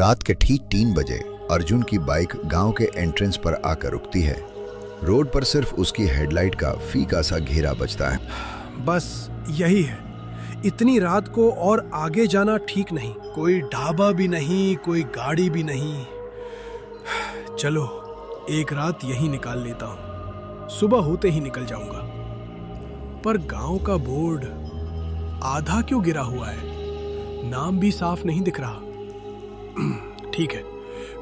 रात के ठीक 3 बजे अर्जुन की बाइक गांव के एंट्रेंस पर आकर रुकती है। रोड पर सिर्फ उसकी हेडलाइट का फीका सा घेरा बचता है। बस यही है। इतनी रात को और आगे जाना ठीक नहीं। कोई ढाबा भी नहीं, कोई गाड़ी भी नहीं। चलो एक रात यही निकाल लेता हूँ, सुबह होते ही निकल जाऊंगा। पर गांव का बोर्ड आधा क्यों गिरा हुआ है? नाम भी साफ नहीं दिख रहा। ठीक है,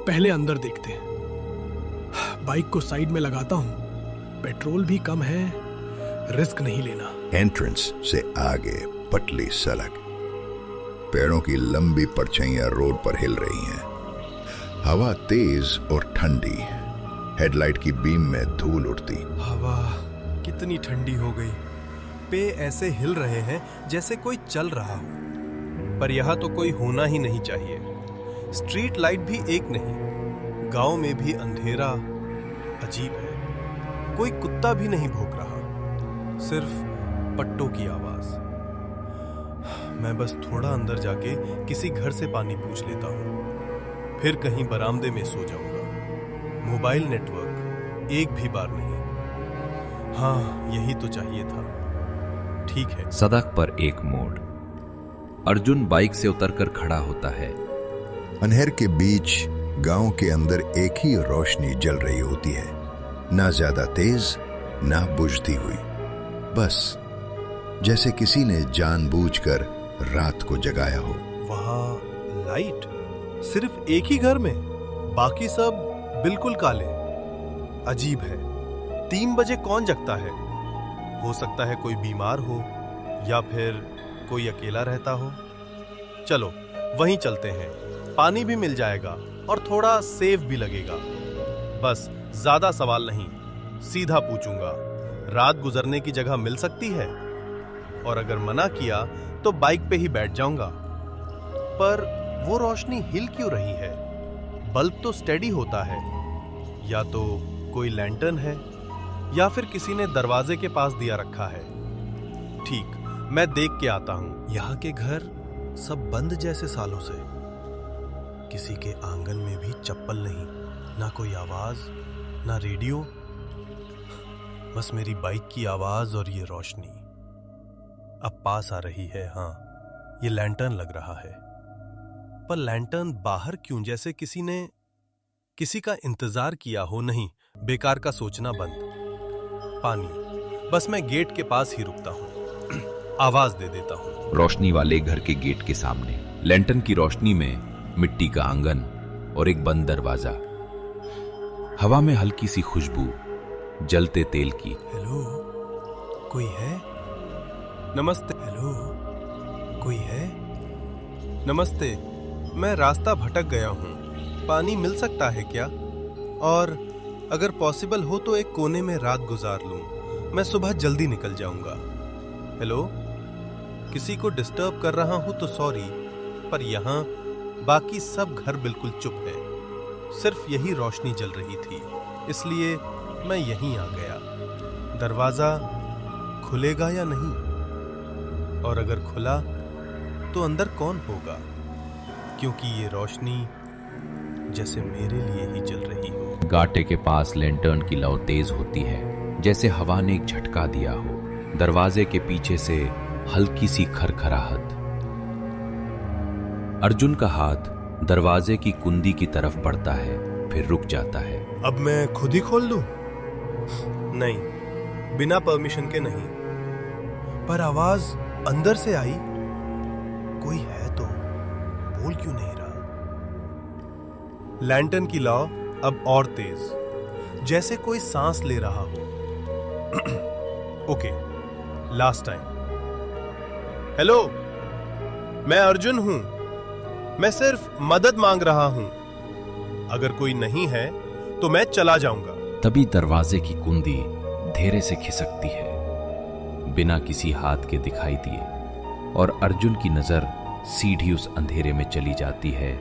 पहले अंदर देखते हैं। बाइक को साइड में लगाता हूं। पेट्रोल भी कम है, रिस्क नहीं लेना। एंट्रेंस से आगे पतली सड़क, पेड़ों की लंबी परछाइयां रोड पर हिल रही हैं। हवा तेज और ठंडी, हेडलाइट की बीम में धूल उड़ती। हवा कितनी ठंडी हो गई। पे ऐसे हिल रहे हैं जैसे कोई चल रहा हो, पर यहाँ तो कोई होना ही नहीं चाहिए। स्ट्रीट लाइट भी एक नहीं। गांव में भी अंधेरा अजीब है। कोई कुत्ता भी नहीं भौंक रहा, सिर्फ पट्टों की आवाज। मैं बस थोड़ा अंदर जाके किसी घर से पानी पूछ लेता हूँ, फिर कहीं बरामदे में सो जाऊंगा। मोबाइल नेटवर्क एक भी बार नहीं। हाँ, यही तो चाहिए था। ठीक है। सड़क पर एक मोड़। अर्जुन बाइक से उतरकर खड़ा होता है। अंधेर के बीच गांव के अंदर एक ही रोशनी जल रही होती है, ना ज्यादा तेज ना बुझती हुई, बस जैसे किसी ने जानबूझकर रात को जगाया हो। वहां लाइट सिर्फ एक ही घर में, बाकी सब बिल्कुल काले। अजीब है, 3 बजे कौन जगता है? हो सकता है कोई बीमार हो या फिर कोई अकेला रहता हो। चलो वहीं चलते हैं, पानी भी मिल जाएगा और थोड़ा सेफ भी लगेगा। बस ज्यादा सवाल नहीं, सीधा पूछूंगा, रात गुजरने की जगह मिल सकती है? और अगर मना किया तो बाइक पे ही बैठ जाऊंगा। पर वो रोशनी हिल क्यों रही है? बल्ब तो स्टेडी होता है। या तो कोई लैंटर्न है या फिर किसी ने दरवाजे के पास दिया रखा है। ठीक, मैं देख के आता हूं। यहाँ के घर सब बंद जैसे सालों से। किसी के आंगन में भी चप्पल नहीं, ना कोई आवाज, ना रेडियो, बस मेरी बाइक की आवाज और ये रोशनी। अब पास आ रही है। हाँ, ये लैंटर्न लग रहा है, पर लैंटर्न बाहर क्यों? जैसे किसी का इंतजार किया हो। नहीं, बेकार का सोचना बंद। पानी, बस मैं गेट के पास ही रुकता हूं, आवाज दे देता हूं। रोशनी वाले घर के गेट के सामने लैंटर्न की रोशनी में मिट्टी का आंगन और एक बंद दरवाजा। हवा में हल्की सी खुशबू जलते तेल की। हेलो, कोई है? नमस्ते। हेलो, कोई है? नमस्ते, मैं रास्ता भटक गया हूं, पानी मिल सकता है क्या? और अगर पॉसिबल हो तो एक कोने में रात गुजार लूं, मैं सुबह जल्दी निकल जाऊंगा। हेलो, किसी को डिस्टर्ब कर रहा हूं तो सॉरी, पर यहां बाकी सब घर बिल्कुल चुप है। सिर्फ यही रोशनी जल रही थी, इसलिए मैं यहीं आ गया। दरवाजा खुलेगा या नहीं? और अगर खुला तो अंदर कौन होगा? क्योंकि ये रोशनी जैसे मेरे लिए ही जल रही हो। गाटे के पास लैंटर्न की लौ तेज होती है, जैसे हवा ने एक झटका दिया हो। दरवाजे के पीछे से हल्की सी खरखराहट। अर्जुन का हाथ दरवाजे की कुंदी की तरफ बढ़ता है, फिर रुक जाता है। अब मैं खुद ही खोल दूं? नहीं, बिना परमिशन के नहीं। पर आवाज अंदर से आई। कोई है तो बोल क्यों नहीं रहा? लैंटर्न की लौ अब और तेज, जैसे कोई सांस ले रहा हो। Okay, last time. हेलो, मैं अर्जुन हूं, मैं सिर्फ मदद मांग रहा हूं। अगर कोई नहीं है तो मैं चला जाऊंगा। तभी दरवाजे की कुंदी धीरे से खिसकती है, बिना किसी हाथ के दिखाई दिए, और अर्जुन की नजर सीधी उस अंधेरे में चली जाती है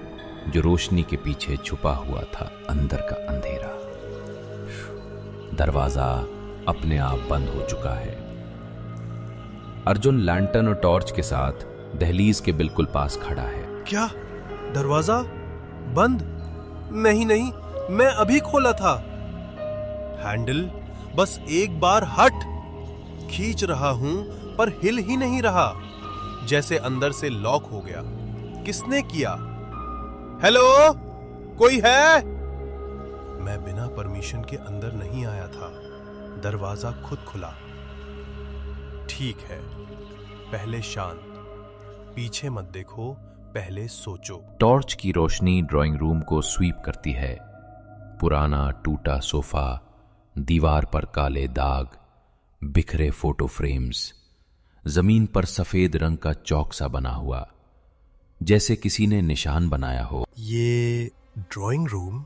जो रोशनी के पीछे छुपा हुआ था। अंदर का अंधेरा। दरवाजा अपने आप बंद हो चुका है। अर्जुन लैंटर्न और टॉर्च के साथ दहलीज के बिल्कुल पास खड़ा है। क्या दरवाजा बंद? नहीं नहीं, मैं अभी खोला था। हैंडल बस एक बार हट। खींच रहा हूं पर हिल ही नहीं रहा, जैसे अंदर से लॉक हो गया। किसने किया? हेलो, कोई है? मैं बिना परमिशन के अंदर नहीं आया था, दरवाजा खुद खुला। ठीक है, पहले शांत, पीछे मत देखो, पहले सोचो। टॉर्च की रोशनी ड्राइंग रूम को स्वीप करती है। पुराना टूटा सोफा, दीवार पर काले दाग, बिखरे फोटो फ्रेम्स, जमीन पर सफेद रंग का चौक सा बना हुआ, जैसे किसी ने निशान बनाया हो। ये ड्राइंग रूम?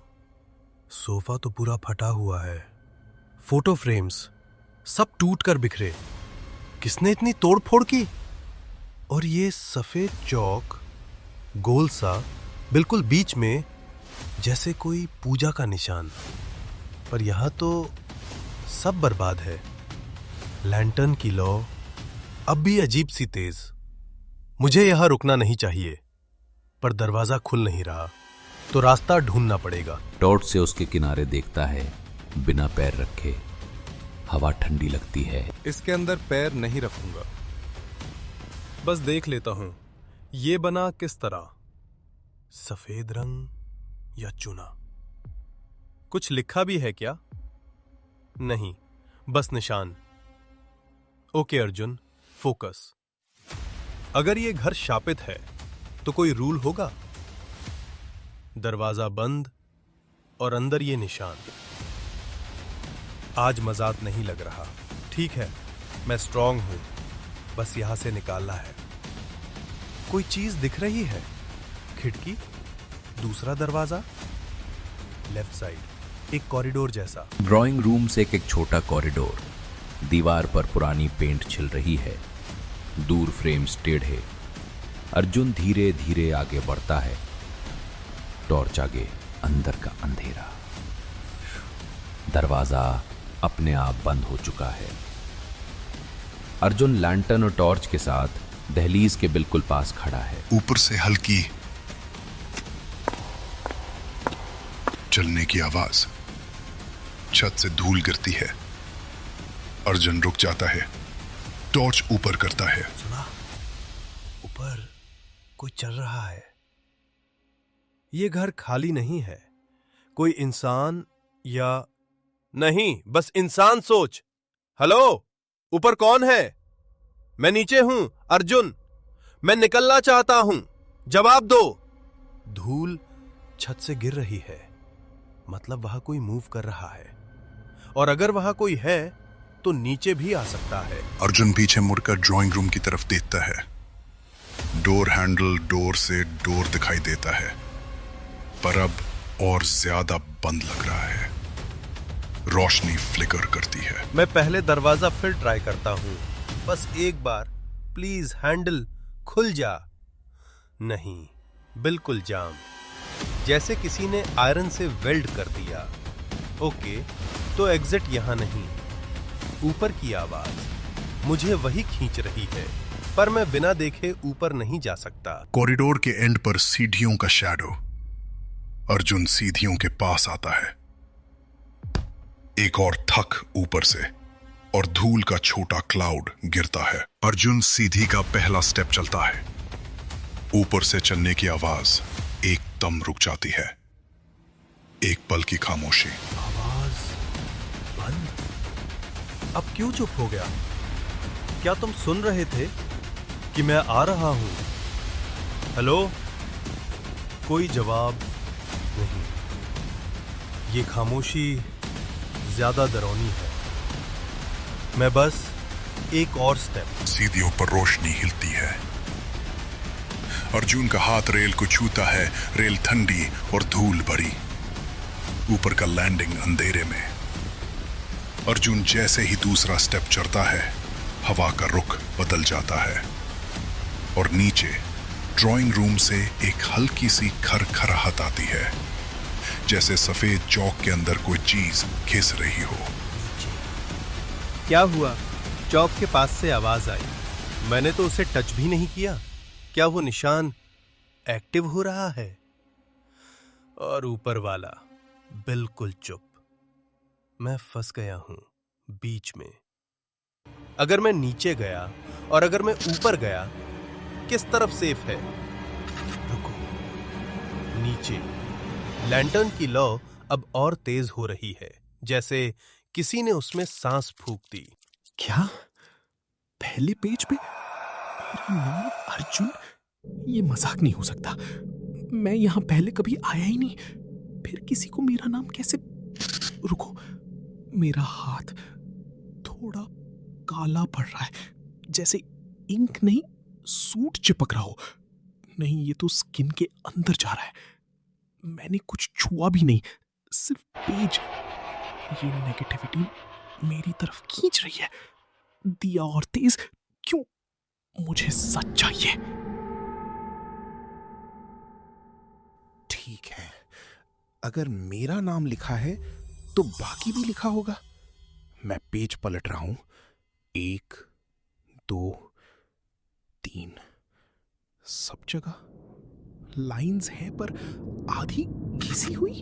सोफा तो पूरा फटा हुआ है, फोटो फ्रेम्स सब टूट कर बिखरे। किसने इतनी तोड़फोड़ की? और ये सफेद चौक, गोल सा, बिल्कुल बीच में, जैसे कोई पूजा का निशान। पर यहां तो सब बर्बाद है। लैंटर्न की लौ अब भी अजीब सी तेज। मुझे यहां रुकना नहीं चाहिए, पर दरवाजा खुल नहीं रहा, तो रास्ता ढूंढना पड़ेगा। टॉर्च से उसके किनारे देखता है, बिना पैर रखे। हवा ठंडी लगती है। इसके अंदर पैर नहीं रखूंगा, बस देख लेता हूं ये बना किस तरह। सफेद रंग या चुना? कुछ लिखा भी है क्या? नहीं, बस निशान। Okay Arjun, focus. अगर ये घर शापित है तो कोई रूल होगा। दरवाजा बंद और अंदर ये निशान। आज मजाक नहीं लग रहा। ठीक है, मैं स्ट्रांग हूं, बस यहां से निकालना है। कोई चीज दिख रही है? खिड़की, दूसरा दरवाजा, लेफ्ट साइड एक कॉरिडोर जैसा। ड्राइंग रूम से एक छोटा कॉरिडोर, दीवार पर पुरानी पेंट छिल रही है, दूर फ्रेम्स टेढ़े। अर्जुन धीरे धीरे आगे बढ़ता है। टॉर्च आगे, अंदर का अंधेरा। दरवाजा अपने आप बंद हो चुका है। अर्जुन लैंटर्न और टॉर्च के साथ दहलीज के बिल्कुल पास खड़ा है। ऊपर से हल्की चलने की आवाज, छत से धूल गिरती है। अर्जुन रुक जाता है, टॉर्च ऊपर करता है। सुना? ऊपर कोई चल रहा है। ये घर खाली नहीं है। कोई इंसान या नहीं, बस इंसान सोच। हेलो, ऊपर कौन है? मैं नीचे हूं अर्जुन, मैं निकलना चाहता हूं, जवाब दो। धूल छत से गिर रही है, मतलब वहां कोई मूव कर रहा है, और अगर वहां कोई है तो नीचे भी आ सकता है। अर्जुन पीछे मुड़कर ड्राइंग रूम की तरफ देखता है। डोर हैंडल डोर से डोर दिखाई देता है, पर अब और ज्यादा बंद लग रहा है। रोशनी फ्लिकर करती है। मैं पहले दरवाजा फिर ट्राई करता हूं, बस एक बार, प्लीज हैंडल खुल जा। नहीं, बिल्कुल जाम, जैसे किसी ने आयरन से वेल्ड कर दिया। ओके, तो एग्जिट यहां नहीं। ऊपर की आवाज मुझे वही खींच रही है, पर मैं बिना देखे ऊपर नहीं जा सकता। कॉरिडोर के एंड पर सीढ़ियों का शैडो। अर्जुन सीढ़ियों के पास आता है। एक और थक ऊपर से और धूल का छोटा क्लाउड गिरता है। अर्जुन सीधी का पहला स्टेप चलता है। ऊपर से चलने की आवाज एकदम रुक जाती है। एक पल की खामोशी। आवाज बंद। अब क्यों चुप हो गया? क्या तुम सुन रहे थे कि मैं आ रहा हूं? हेलो? कोई जवाब नहीं। ये खामोशी ज्यादा डरावनी है। मैं बस एक और स्टेप। सीढ़ियों पर रोशनी हिलती है। अर्जुन का हाथ रेल को छूता है। रेल ठंडी और धूल भरी। ऊपर का लैंडिंग अंधेरे में। अर्जुन जैसे ही दूसरा स्टेप चढ़ता है, हवा का रुख बदल जाता है और नीचे ड्राइंग रूम से एक हल्की सी खरखराहट आती है, जैसे सफेद चौक के अंदर कोई चीज घिस रही हो। क्या हुआ? चौक के पास से आवाज आई। मैंने तो उसे टच भी नहीं किया। क्या वो निशान एक्टिव हो रहा है? और ऊपर वाला बिल्कुल चुप। मैं फंस गया हूं बीच में। अगर मैं नीचे गया और अगर मैं ऊपर गया, किस तरफ सेफ है? रुको, नीचे। लैंटर्न की लौ अब और तेज हो रही है, जैसे किसी ने उसमें सांस फूंक दी। क्या? पहले पेज पे मेरा नाम अर्जुन? ये मजाक नहीं हो सकता। मैं यहां पहले कभी आया ही नहीं। फिर किसी को मेरा नाम कैसे? रुको, मेरा हाथ थोड़ा काला पड़ रहा है, जैसे इंक नहीं सूट चिपक रहा हो। नहीं, ये तो स्किन के अंदर जा रहा है। मैंने कुछ छुआ भी नहीं, सिर्फ पेज। ये नेगेटिविटी मेरी तरफ खींच रही है। दिया और तेज क्यों? मुझे सच चाहिए। ठीक है, अगर मेरा नाम लिखा है तो बाकी भी लिखा होगा। मैं पेज पलट रहा हूं। 1 2 3, सब जगह लाइंस हैं पर आधी घिसी हुई।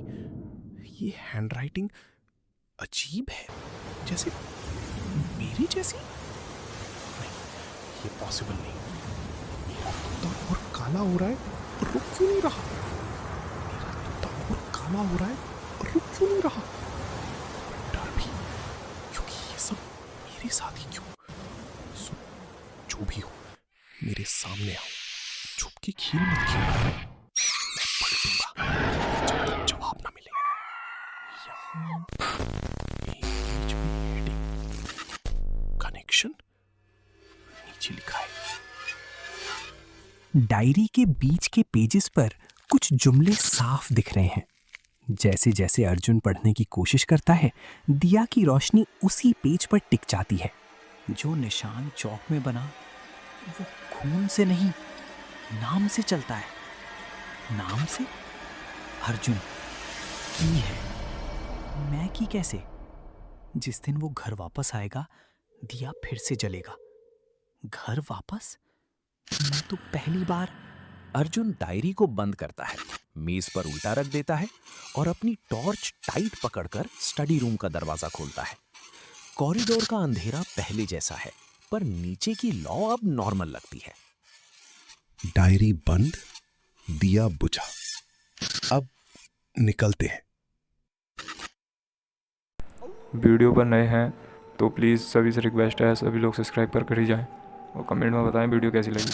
ये हैंडराइटिंग अजीब है, जैसे मेरी जैसी। नहीं, ये पॉसिबल नहीं। मेरा तोता और काला हो रहा है, रुक क्यों नहीं रहा? मेरा तोता और काला हो रहा है, रुक क्यों नहीं रहा? डर भी, क्योंकि ये सब मेरे साथ ही क्यों? जो भी हो, मेरे सामने आओ। छुप के खेल मत खेल। मैं पलटूंगा जब तक जवाब ना मिले। यहाँ बीच में हेडिंग कनेक्शन नीचे लिखा है। डायरी के बीच के पेजेस पर कुछ जुमले साफ दिख रहे हैं। जैसे जैसे अर्जुन पढ़ने की कोशिश करता है, दिया की रोशनी उसी पेज पर टिक जाती है। जो निशान चौक में बना, वो खून से नहीं, नाम से चलता है। नाम से? अर्जुन की है। मैं की कैसे? जिस दिन वो घर वापस आएगा, दिया फिर से जलेगा। घर वापस? मैं तो पहली बार। अर्जुन डायरी को बंद करता है, मेज पर उल्टा रख देता है और अपनी टॉर्च टाइट पकड़कर स्टडी रूम का दरवाजा खोलता है। कॉरिडोर का अंधेरा पहले जैसा है, पर नीचे की लौ अब नॉर्मल लगती है। डायरी बंद, दिया बुझा। अब निकलते हैं। वीडियो पर नए हैं तो प्लीज़ सभी से रिक्वेस्ट है, सभी लोग सब्सक्राइब कर ही जाएं और कमेंट में बताएं वीडियो कैसी लगी।